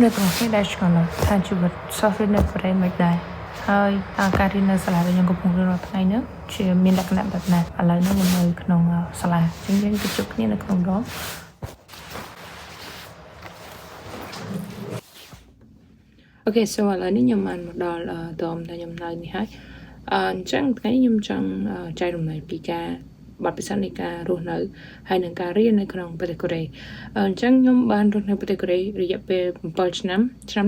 នៅក្នុងនេះដែលឆ្លងថាជីវិតសិស្សនៅប្រទេសមិនដែរហើយការរៀននៅសាលារបស់ខ្ញុំកំពុងរៀនរាល់ថ្ងៃនេះជាមានលក្ខណៈបែបណាឥឡូវនេះខ្ញុំនៅក្នុងសាលាជាងយើងទៅជួបគ្នានៅក្នុងរងអូខេ so ឥឡូវនេះខ្ញុំបានមកដល់ដមដែលខ្ញុំនៅនេះហើយអញ្ចឹងថ្ងៃនេះខ្ញុំចង់ចែករំលែកពីការបទពិសោធន៍នៃការរស់នៅហើយនឹងការរៀននៅក្នុងប្រទេសកូរ៉េអញ្ចឹងខ្ញុំបានរស់នៅប្រទេសកូរ៉េរយៈពេល7ឆ្នាំ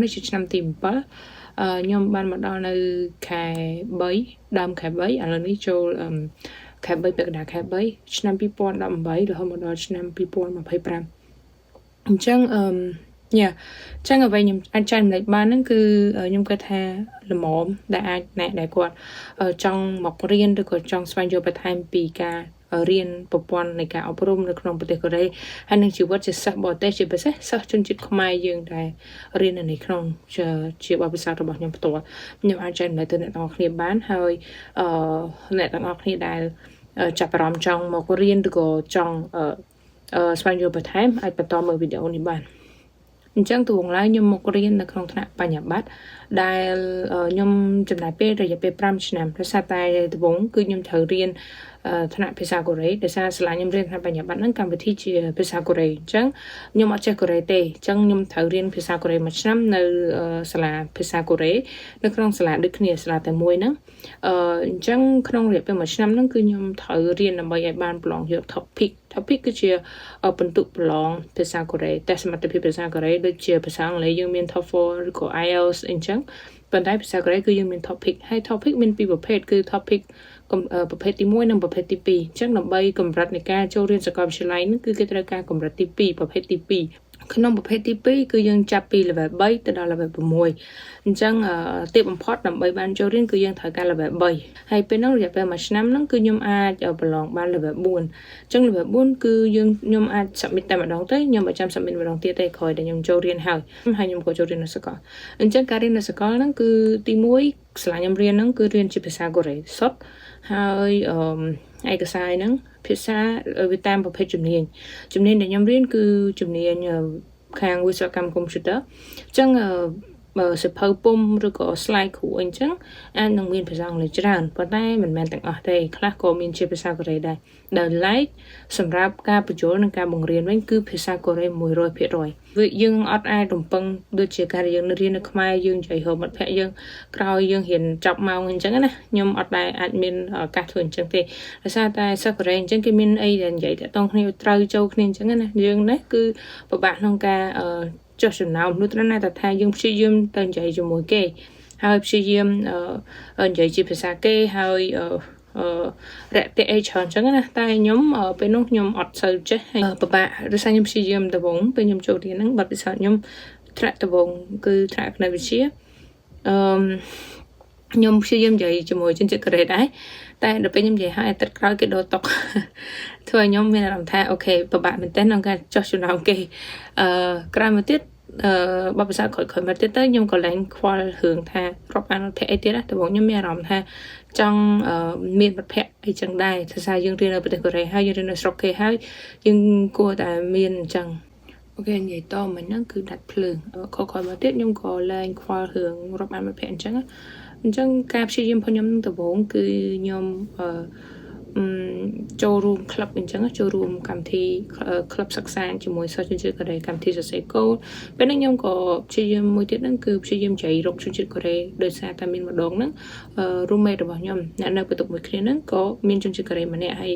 នេះជាឆ្នាំទី7ខ្ញុំបានមកដល់នៅខែ3ដើមខែ3ឥឡូវនេះចូលខែ3ពាក់កណ្ដាលខែ3ឆ្នាំ2018រហូតមកដល់ឆ្នាំ2025អញ្ចឹងចឹងអ្វីខ្ញុំអាចចែករំលែកបានហ្នឹងគឺខ្ញុំគិតថាល្មមដែលអាចអ្នកដែលគាត់ចង់មករៀនឬក៏ចង់ស្វែងយល់បន្ថែមពីការរៀនប្រព័ន្ធនៃការអប់រំនៅក្នុងប្រទេសកូរ៉េហើយនឹងជីវិតជាសិស្សបរទេសជាពិសេសសិស្សជនជាតិខ្មែរយើងដែលរៀននៅក្នុងជាបទពិសោធន៍របស់ខ្ញុំផ្ទាល់ខ្ញុំអាចចែករំលែកទៅអ្នកទាំងអស់គ្នាបានហើយអ្នកទាំងអស់គ្នាដែលចាប់អារម្មណ៍ចង់មករៀនឬក៏ចង់ស្វែងយល់បន្ថែមអាចបន្តមើលវីដេអូនេះបានអញ្ចឹងទម្ងន់ឡើយខ្ញុំមករៀននៅក្នុងថ្នាក់បញ្ញត្តិដែលខ្ញុំចំណាយពេលរយៈពេល5ឆ្នាំដោយសារតែដំបូងគឺខ្ញុំត្រូវរៀនថ្នាក់ភាសាកូរ៉េដោយសារសាលាខ្ញុំរៀនថ្នាក់បញ្ញត្តិហ្នឹងកម្មវិធីជាភាសាកូរ៉េអញ្ចឹងខ្ញុំអត់ចេះកូរ៉េទេអញ្ចឹងខ្ញុំត្រូវរៀនភាសាកូរ៉េមួយឆ្នាំនៅសាលាភាសាកូរ៉េនៅក្នុងសាលាដូចគ្នាសាលាតែមួយហ្នឹងអញ្ចឹងក្នុងរយៈពេលមួយឆ្នាំហ្នឹងគឺខ្ញុំត្រូវរៀនដើម្បីឲ្យបានប្រឡងយក topic គឺជាបន្ទុកប្រឡងភាសាកូរ៉េតែសមត្ថភាពភាសាកូរ៉េដូចជាភាសាអង់គ្លេសយើងមាន TOEFL ឬក៏ IELTS អញ្ចឹងប៉ុន្តែភាសាកូរ៉េគឺយើងមាន topic ហើយ topic មានពីរប្រភេទគឺ topic ប្រភេទទី1និងប្រភេទទី2អញ្ចឹងដើម្បីកម្រិតនៃការចូលរៀនសាកលវិទ្យាល័យនេះគឺគេត្រូវការកម្រិតទី2ប្រភេទទី2ក្នុងប្រភេទទី2គឺយើងចាប់ពី level 3ទៅដល់ level 6អញ្ចឹងទាបបំផុតដើម្បីបានចូលរៀនគឺយើងត្រូវការ level 3ហើយពេលហ្នឹងរយៈពេលមួយឆ្នាំហ្នឹងគឺខ្ញុំអាចប្រឡងបាន level 4អញ្ចឹង level 4គឺខ្ញុំអាច submit តែម្ដងទៅខ្ញុំមិនចាំ submit ម្ដងទៀតទេក្រោយតែខ្ញុំចូលរៀនហើយខ្ញុំក៏ចូលរៀននៅសាកលអញ្ចឹងការរៀននៅសាកលហ្នឹងគឺទី1សាលាខ្ញុំរៀនហ្នឹងគឺរៀនជាភាសាកូរ៉េសុទ្ធហើយឯកសារហ្នឹងភាសាវាតាមប្រភេទជំនាញដែលខ្ញុំរៀនគឺជំនាញខាងវិស្វកម្មកុំព្យូទ័រអញ្ចឹងសិភៅពុំឬក៏ slide គ្រូអីចឹងអាចនឹងមានភាសាអង់គ្លេសច្រើនប៉ុន្តែមិនមែនទាំងអស់ទេខ្លះក៏មានជាភាសាកូរ៉េដែរដែលឡែកសម្រាប់ការបញ្ចូលនិងការបង្រៀនវិញគឺភាសាកូរ៉េ 100% វាយើងអត់អាចរំពឹងដូចជាការយើងរៀននៅខ្មែរយើងនិយាយហៅមិត្តភ័ក្ដិយើងក្រោយយើងរៀនចប់ម៉ោងអញ្ចឹងណាខ្ញុំអត់ដែរអាចមានឱកាសធ្វើអញ្ចឹងទេដោយសារតែសិស្សកូរ៉េអញ្ចឹងគេមានអីដែលនិយាយតាក់ទងគ្នាត្រូវចូលគ្នាអញ្ចឹងណាយើងនេះគឺពិបាកក្នុងការចុះចំណោមនោះត្រង់ណាថាយើងព្យាយាមទៅនិយាយជាមួយគេហើយព្យាយាមនិយាយជាភាសាគេហើយរយៈអីច្រើនចឹងណាតែខ្ញុំពេលនោះខ្ញុំអត់សូវចេះពិបាកដោយសារខ្ញុំព្យាយាមដំបូងពេលខ្ញុំចូលរៀនហ្នឹងបទពិសោធន៍ខ្ញុំថ្នាក់ដំបូងគឺថ្នាក់គណិតវិទ្យាខ្ញុំព្យាយាមនិយាយជាមួយជនជាតិកូរ៉េដែរតែដល់ពេលខ្ញុំនិយាយហើយអាទិត្យក្រោយគេដូរតុកធ្វើឲ្យខ្ញុំមានអារម្មណ៍ថាអូខេពិបាកមែនទែនក្នុងការចុះចំណោមគេក្រោយមកទៀតបបិសាក្រោយមកទៀតទៅខ្ញុំក៏ឡើងខ្វល់រឿងថារាប់អានមិត្តភ័ក្ដិអីទៀតណាតែបងខ្ញុំមានអារម្មណ៍ថាចង់មានមិត្តភ័ក្ដិអីចឹងដែរថាសារយើងរៀននៅប្រទេសកូរ៉េហើយយើងរៀននៅស្រុកគេហើយយើងគួរតែមានអញ្ចឹងអូខេនិយាយតមិញហ្នឹងគឺដាច់ភ្លើងក្រោយមកទៀតខ្ញុំក៏ឡើងខ្វល់រឿងរាប់អានមិត្តភ័ក្ដិអញ្ចឹងការព្យាយាមរបស់ខ្ញុំដំបូងគឺខ្ញុំចូលរួមក្លឹបអញ្ចឹងចូលរួមកម្មវិធីក្លឹបសិក្សាជាមួយសិស្សជនជាតិកូរ៉េកម្មវិធីសរសេរកូដពេលហ្នឹងខ្ញុំក៏ព្យាយាមមួយទៀតហ្នឹងគឺព្យាយាមចៃរកជនជាតិកូរ៉េដោយសារតែមានម្ដងហ្នឹងroommate របស់ខ្ញុំអ្នកនៅបន្ទប់មួយគ្នាហ្នឹងក៏មានជនជាតិកូរ៉េម្នាក់ហើយ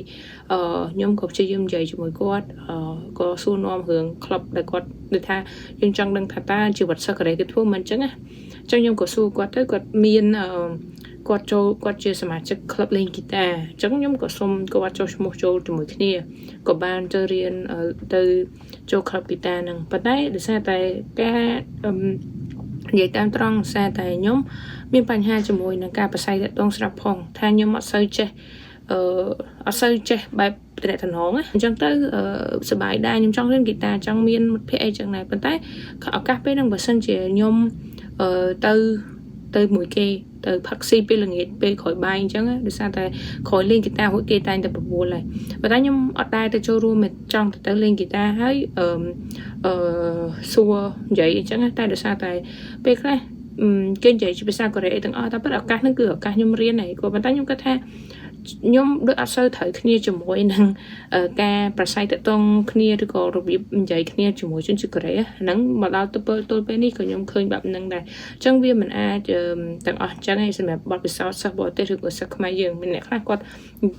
ខ្ញុំក៏ព្យាយាមចៃជាមួយគាត់ក៏សួរនាំរឿងក្លឹបដែលគាត់ដូចថាយើងចង់ដឹងថាតើជីវិតសិស្សកូរ៉េគេធ្វើមិនអញ្ចឹងណាអញ្ចឹងខ្ញុំក៏សួរគាត់ទៅគាត់មានគាត់ជាសមាជិកក្លឹបលេងហ្គីតាអញ្ចឹងខ្ញុំក៏សុំគាត់ចុះឈ្មោះចូលជាមួយគ្នាក៏បានទៅរៀនទៅចូលក្លឹបហ្គីតាហ្នឹងប៉ុន្តែដោយសារតែការនិយាយតាមត្រង់សារតែខ្ញុំមានបញ្ហាជាមួយនឹងការប្រស័យតាក់ទងស្រាប់ផងថាខ្ញុំអត់សូវចេះបែបតំណតំណងអញ្ចឹងទៅសប្បាយដែរខ្ញុំចង់រៀនហ្គីតាចង់មានមិត្តភ័ក្ដិអីចឹងដែរប៉ុន្តែឱកាសពេលហ្នឹងបើសិនជាខ្ញុំទៅមួយគេ từ phật si pe là nghề pe khỏi bài chứ á, được sao tại khỏi lên guitar hối kê tay tập buồn lại và tại nhưng ở đây tôi cho luôn mình trong tới lên guitar thấy xua vậy chứ á, tại được sao tại pe cái kênh vậy chỉ sao có thể từng ta bắt đầu các nó cửa các nhung riêng này của bạn ta nhung cái tha nhung đôi sơ thời kia chủng mối năng caประสายตรงគ្នាឬក៏របៀបនិយាយគ្នាជាមួយជនជាតិកូរ៉េហ្នឹងមកដល់ទៅពេលនេះក៏ខ្ញុំឃើញបែបហ្នឹងដែរអញ្ចឹងវាមិនអាចទាំងអស់អញ្ចឹងឯងសម្រាប់បទពិសោធន៍សិស្សបរទេសឬក៏សិស្សខ្មែរយើងមានអ្នកខ្លះគាត់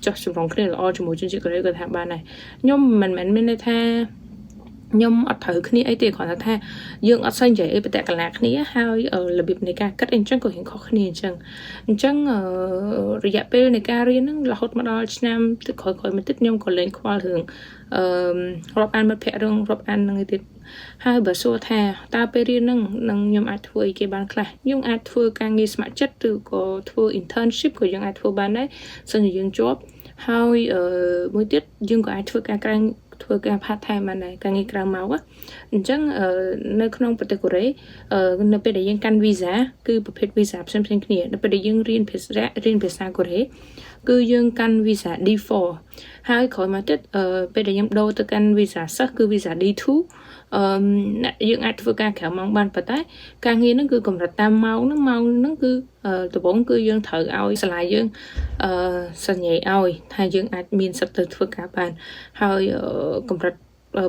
ចោះចម្រុងគ្នាល្អជាមួយជនជាតិកូរ៉េគាត់ថាបានដែរខ្ញុំមិនមែនមានន័យថាខ្ញុំអត់ត្រូវគ្នាអីទេគ្រាន់តែថាយើងអត់សូវនិយាយអីប្រតិកលាគ្នាហើយរបៀបនៃការគិតអីចឹងក៏រៀងខុសគ្នាអញ្ចឹងរយៈពេលនៃការរៀនហ្នឹងរហូតមកដល់ឆ្នាំទឹកក្រោយៗមកទៀតខ្ញុំក៏លែងខ្វល់រឿងរាប់អានមិត្តភ័ក្តិរឿងរាប់អាននឹងទៀតហើយបើសួរថាតើពេលរៀនហ្នឹងនឹងខ្ញុំអាចធ្វើអីគេបានខ្លះយើងអាចធ្វើការងារស្ម័គ្រចិត្តឬក៏ធ្វើ internship ក៏យើងអាចធ្វើបានដែរសិនជាយើងជាប់ហើយមួយទៀតយើងក៏អាចធ្វើការpart time បានដែរការងារក្រៅម៉ោងអញ្ចឹងនៅក្នុងប្រទេសកូរ៉េនៅពេលដែលយើងកាន់ visa គឺប្រភេទ visa ផ្សេងៗគ្នានៅពេលដែលយើងរៀនភាសាកូរ៉េគឺយើងកាន់ visa D4 ហើយក្រោយមកទៀតពេលដែលយើងដូរទៅកាន់ visa សិស្សគឺ visa D2 យើងអាចធ្វើការក្រៅម៉ោងបានប៉ុន្តែការងារហ្នឹងគឺកម្រិតតាមម៉ោងហ្នឹងគឺដំបូងគឺយើងត្រូវឲ្យសាលាយើងសញ្ញាឲ្យថាយើងអាចមានសិទ្ធិទៅធ្វើការបានហើយកម្រិត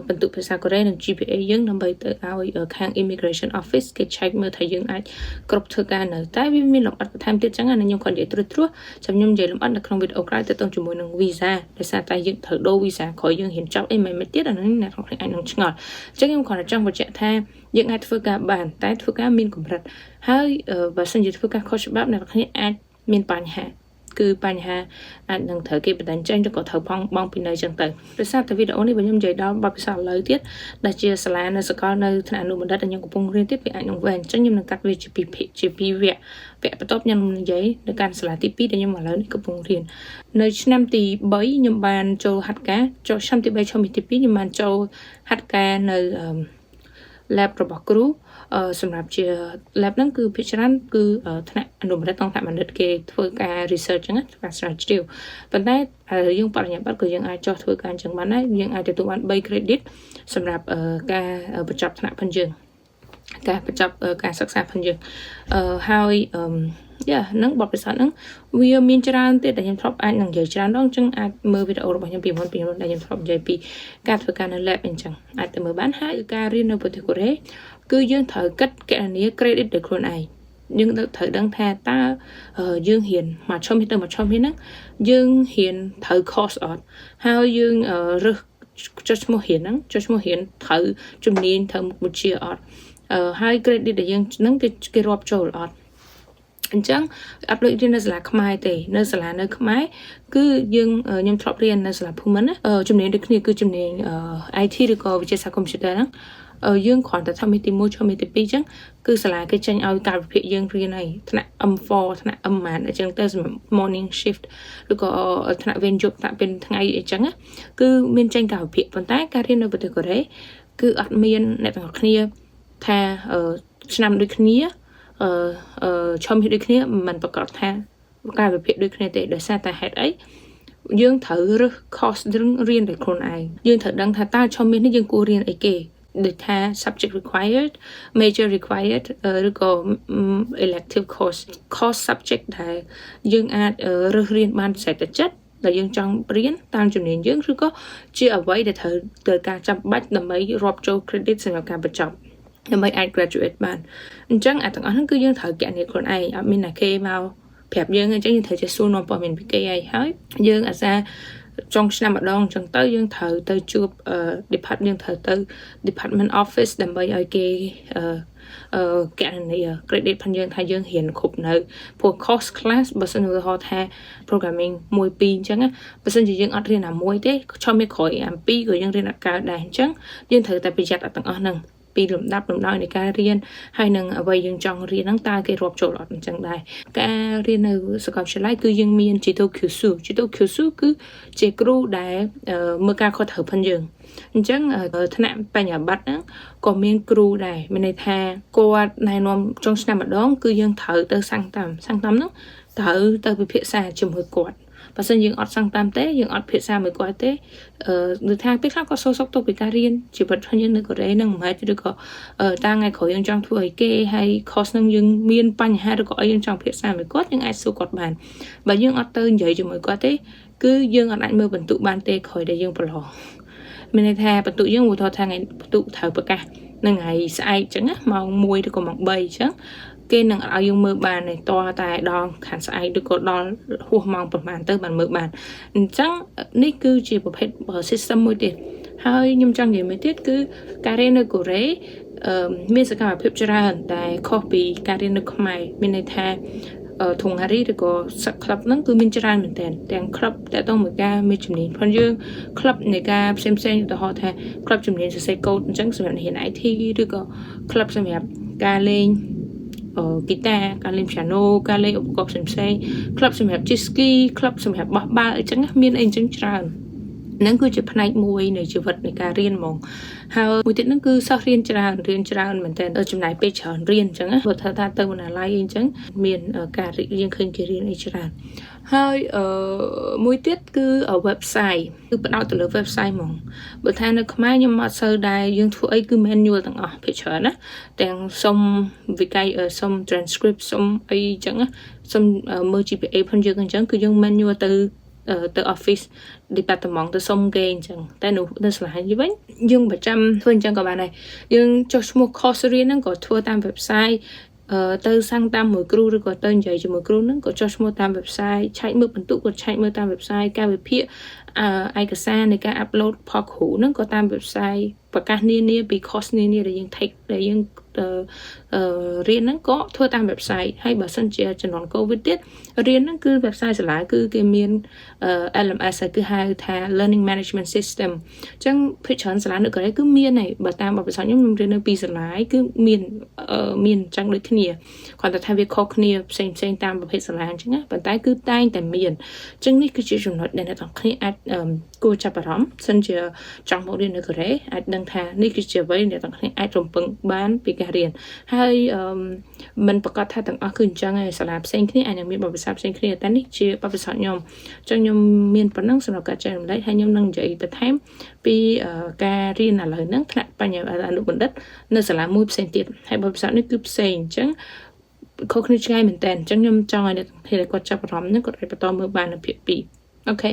បន្ទុកភាសាកូរ៉េនិង GPA យើងដើម្បីទៅឲ្យខាង Immigration Office គេ check មើលថាយើងអាចគ្រប់ធ្វើការនៅតែវាមានលម្អិតបន្ថែមទៀតចឹងណាខ្ញុំគាត់និយាយត្រួសចាំខ្ញុំនិយាយលម្អិតនៅក្នុងវីដេអូក្រោយទៅទៅជាមួយនឹង visa ដោយសារតែយើងត្រូវដូរ visa ក្រោយយើងហ៊ានចាប់អីមិនទៀតអានេះអ្នកនរអាចនឹងឆ្ងល់ចឹងខ្ញុំគាត់ចង់បញ្ជាក់ថាយើងអាចធ្វើការបានតែធ្វើការមានកម្រិតហើយបើសិនជាធ្វើការខុសច្បាប់អ្នកនរអាចមានបញ្ហាគឺបញ្ហាអាចនឹងត្រូវគេបណ្ដឹងចេញឬក៏ត្រូវបងពីនៅចឹងទៅដោយសារតែវីដេអូនេះខ្ញុំនិយាយដល់បទពិសោធន៍លើទៀតដែលជាសាលានៅសាកលនៅថ្នាក់អនុបណ្ឌិតដែលខ្ញុំកំពុងរៀនទៀតវាអាចនឹងវែងអញ្ចឹងខ្ញុំនឹងកាត់វាជាពីរវគ្គបន្ទាប់ខ្ញុំនិយាយនៅកាន់សាលាទី2ដែលខ្ញុំឥឡូវនេះកំពុងរៀននៅឆ្នាំទី3ខ្ញុំបានចូលហាត់ការចូលឆ្នាំទី3ឆ្នាំទី2ខ្ញុំបានចូលហាត់ការនៅ lab របស់គ្រូសម្រាប់ជា lab ហ្នឹងគឺភាគច្រើនគឺថ្នាក់អនុបណ្ឌិតថ្នាក់បណ្ឌិតគេធ្វើការ research ចឹងការស្រាវជ្រាវប៉ុន្តែយើងបរិញ្ញាបត្រក៏យើងអាចចោះធ្វើការចឹងបានដែរយើងអាចទទួលបាន3 credit សម្រាប់ការបញ្ចប់ថ្នាក់ផងយើងការបញ្ចប់ការសិក្សាផងយើងហើយនឹងបទពិសោធន៍ហ្នឹងវាមានច្រើនទៀតដែលខ្ញុំធ្លាប់អាចនឹងនិយាយច្រើនដងចឹងអាចមើលវីដេអូរបស់ខ្ញុំពីមុនដែលខ្ញុំធ្លាប់និយាយពីការធ្វើការនៅ lab អញ្ចឹងអាចទៅមើលបានហើយការរៀននៅប្រទេសកូរ៉េគឺយើងត្រូវគិតគណនា credit ដោយខ្លួនឯងយើងត្រូវដឹងថាតើយើងហ៊ានមកឈុំទៅមកឈុំហ្នឹងយើងហ៊ានត្រូវ course អត់ហើយយើងរើសចុះឈ្មោះរៀនហ្នឹងចុះឈ្មោះរៀនត្រូវជំនាញត្រូវមុខវិជ្ជាអត់ហើយ credit ដែលយើងហ្នឹងគេរាប់ចូលអត់អញ្ចឹងអត់ដូចរៀននៅសាលាខ្មែរទេនៅសាលានៅខ្មែរគឺយើងខ្ញុំធ្លាប់រៀននៅសាលាភូមិន្ទណាជំនាញដូចគ្នាគឺជំនាញ IT ឬក៏វិទ្យាសាស្ត្រកុំព្យូទ័រហ្នឹងយើងគ្រាន់តែថាមេទី1ចូលមេទី2អញ្ចឹងគឺសាលាគេចេញឲ្យកាលវិភាគយើងរៀនហើយថ្នាក់ M4 ថ្នាក់ M ម៉ានអញ្ចឹងទៅសម្រាប់ morning shift ឬក៏ថ្នាក់វេនយប់ថ្នាក់ពេលថ្ងៃអញ្ចឹងគឺមានចេញកាលវិភាគប៉ុន្តែការរៀននៅប្រទេសកូរ៉េគឺអត់មានអ្នកទាំងអស់គ្នាថាឆ្នាំដូចគ្នាឈុំដូចគ្នាមិនប្រកាសថាកាយវិភាគដូចគ្នាទេដោយសារតែហេតុអីយើងត្រូវរើស course រៀនដោយខ្លួនឯងយើងត្រូវដឹងថាតើឈុំនេះយើងគួររៀនអីគេដូចថា subject required major required ឬក៏ elective course subject ដែលយើងអាចរើសរៀនបានសេដ្ឋកិច្ចដែលយើងចង់រៀនតាមជំនាញយើងឬក៏ជាអ្វីដែលត្រូវការចាំបាច់ដើម្បីរាប់ចូល credit សម្រាប់ការបញ្ចប់ដើម្បីអាច graduate បានអញ្ចឹងអាទាំងអស់ហ្នឹងគឺយើងត្រូវគណនាខ្លួនឯងអត់មានអ្នកគេមកប្រាប់យើងអញ្ចឹងយើងត្រូវចេះសួរនាំព័ត៌មានពីគេហើយយើងអាសាចុងឆ្នាំម្ដងអញ្ចឹងទៅយើងត្រូវទៅជួប department office ដើម្បីឲ្យគេគណនា credit ផងយើងថាយើងរៀនគ្រប់នៅព្រោះ course class បើសិនឧទាហរណ៍ថា programming 1 2អញ្ចឹងបើសិនជាយើងអត់រៀនអាមួយទេឈប់មានក្រោយអា2ក៏យើងរៀនអត់កើតដែរអញ្ចឹងយើងត្រូវតែប្រយ័ត្នទាំងអស់ហ្នឹង ពីលំដាប់លំដោយនៃការរៀនហើយនឹងអ្វីយើងចង់រៀនហ្នឹងតើគេរាប់ចូលអត់អញ្ចឹងដែរការរៀននៅសាកលវិទ្យាល័យគឺយើងមានជីតូ Kyusu គឺជាគ្រូដែលមើលការខុសត្រូវផងយើងអញ្ចឹងថ្នាក់បញ្ញាបត្រហ្នឹងក៏មានគ្រូដែរមានន័យថាគាត់ណែនាំចុងឆ្នាំម្ដងគឺយើងត្រូវទៅសាំងតាមហ្នឹងត្រូវទៅពិភាក្សាជាមួយគាត់បើសិនយើងអត់សាំងតាមទេយើងអត់ភាសាមួយគាត់ទេដូចថាពេលខ្លះក៏សោកទុកពីការរៀនជីវិតរបស់យើងនៅកូរ៉េនឹងមិនមែនឬក៏តាថ្ងៃក្រោយយើងចង់ធ្វើអីគេហើយ course នឹងយើងមានបញ្ហាឬក៏អីយើងចង់ភាសាមួយគាត់យើងអាចសួរគាត់បានបើយើងអត់ទៅនិយាយជាមួយគាត់ទេគឺយើងអត់អាចមើលបន្ទុកបានទេក្រោយដែលយើងប្រឡងមានន័យថាបន្ទុកយើងឧទាហរណ៍ថាថ្ងៃបន្ទុកត្រូវប្រកាសនៅថ្ងៃស្អែកអញ្ចឹងណាម៉ោង1ឬក៏ម៉ោង3អញ្ចឹងគេនឹងឲ្យយើងមើលបានតែដល់ខាងស្អែកឬក៏ដល់ហួសម៉ោងប្រហែលទៅបានមើលបានអញ្ចឹងនេះគឺជាប្រភេទ system មួយទៀតហើយខ្ញុំចង់និយាយមួយទៀតគឺការរៀននៅកូរ៉េមានសកម្មភាពច្រើនតែខុសពីការរៀននៅខ្មែរមានន័យថាធំហារីឬក៏ក្លឹបហ្នឹងគឺមានច្រើនមែនតើទាំងក្លឹបតើតោះមួយការមានជំនាញផងយើងក្លឹបនៃការផ្សេងឧទាហរណ៍ថាក្លឹបជំនាញសរសេរកូដអញ្ចឹងសម្រាប់អ្នករៀន IT ឬក៏ក្លឹបសម្រាប់ការលេងហ្គីតាការលេង piano ការលេងឧបករណ៍ផ្សេងក្លឹបសម្រាប់ jet ski ក្លឹបសម្រាប់បោះបាល់អីចឹងមានអីចឹងច្រើនហ្នឹងគឺជាផ្នែកមួយនៃជីវិតនៃការរៀនហ្មងហើយមួយទៀតហ្នឹងគឺសិស្សរៀនច្រើនមែនតើចំណាយពេលច្រើនរៀនអញ្ចឹងបើថាទៅបណ្ណាល័យអីអញ្ចឹងមានការរៀនឃើញគេរៀនអីច្រើនហើយមួយទៀតគឺ website គឺផ្ដោតទៅលើ website ហ្មងបើថានៅខ្មែរខ្ញុំអត់សូវដែរយើងធ្វើអីគឺ manual ទាំងអស់ភាគច្រើនណាទាំងសុំវិក័យសុំ transcript សុំអីអញ្ចឹងសុំមើល GPA ផងយើងអញ្ចឹងគឺយើង manual ទៅ office department ទៅសុំគេអញ្ចឹងតែនៅស្លាយវិញយើងប្រចាំធ្វើអញ្ចឹងក៏បានដែរយើងចុះឈ្មោះ course រៀនហ្នឹងក៏ធ្វើតាម website ទៅសាំងតាមមួយគ្រូឬក៏ទៅនិយាយជាមួយគ្រូហ្នឹងក៏ចុះឈ្មោះតាម website ឆែកមើលបន្ទុកក៏ឆែកមើលតាម website ការវិភាគឯកសារនៃការ upload ផលគ្រូហ្នឹងក៏តាម website ប្រកាសនានាពី course នានាដែលយើង take ដែលយើងរៀនហ្នឹងក៏ធ្វើតាម website ហើយបើសិនជាជំនាន់ COVID ទៀតរៀនហ្នឹងគឺ website សាលាគឺគេមាន LMS គឺហៅថា Learning Management System អញ្ចឹងភាគច្រើនសាលានៅកូរ៉េគឺមានហើយបើតាមបទពិសោធន៍ខ្ញុំរៀននៅពីសាលាគឺមានអញ្ចឹងដូចគ្នាគាត់តែថាវាខុសគ្នាផ្សេងតាមប្រភេទសាលាអញ្ចឹងណាប៉ុន្តែគឺតែងតែមានអញ្ចឹងនេះគឺជាចំណុចដែលអ្នកទាំងគ្នាអាចគួរចាប់អារម្មណ៍សិនជាចង់មករៀននៅកូរ៉េអាចដឹងថានេះគឺជាអ្វីអ្នកទាំងគ្នាអាចរំពឹងបានពីការរៀនហើយមិនប្រកាសថាទាំងអស់គឺអញ្ចឹងឯងសាលាផ្សេងគ្នាអាចនឹងមានបទពិសោធន៍ផ្សេងគ្នាតែនេះជាបទពិសោធន៍ខ្ញុំអញ្ចឹងខ្ញុំមានប៉ុណ្ណឹងសម្រាប់ការចែករំលែកហើយខ្ញុំនឹងនិយាយបន្ថែមពីការរៀនឥឡូវហ្នឹងថ្នាក់បញ្ញវអនុបណ្ឌិតនៅសាលាមួយផ្សេងទៀតហើយបទពិសោធន៍នេះគឺផ្សេងអញ្ចឹងខុសគ្នាឆ្ងាយមែនតើអញ្ចឹងខ្ញុំចង់ឲ្យអ្នកទាំងគ្នាគាត់ចាប់អារម្មណ៍ហ្នឹងគាត់អាចបន្តមើលបាននៅភាគ2អូខេ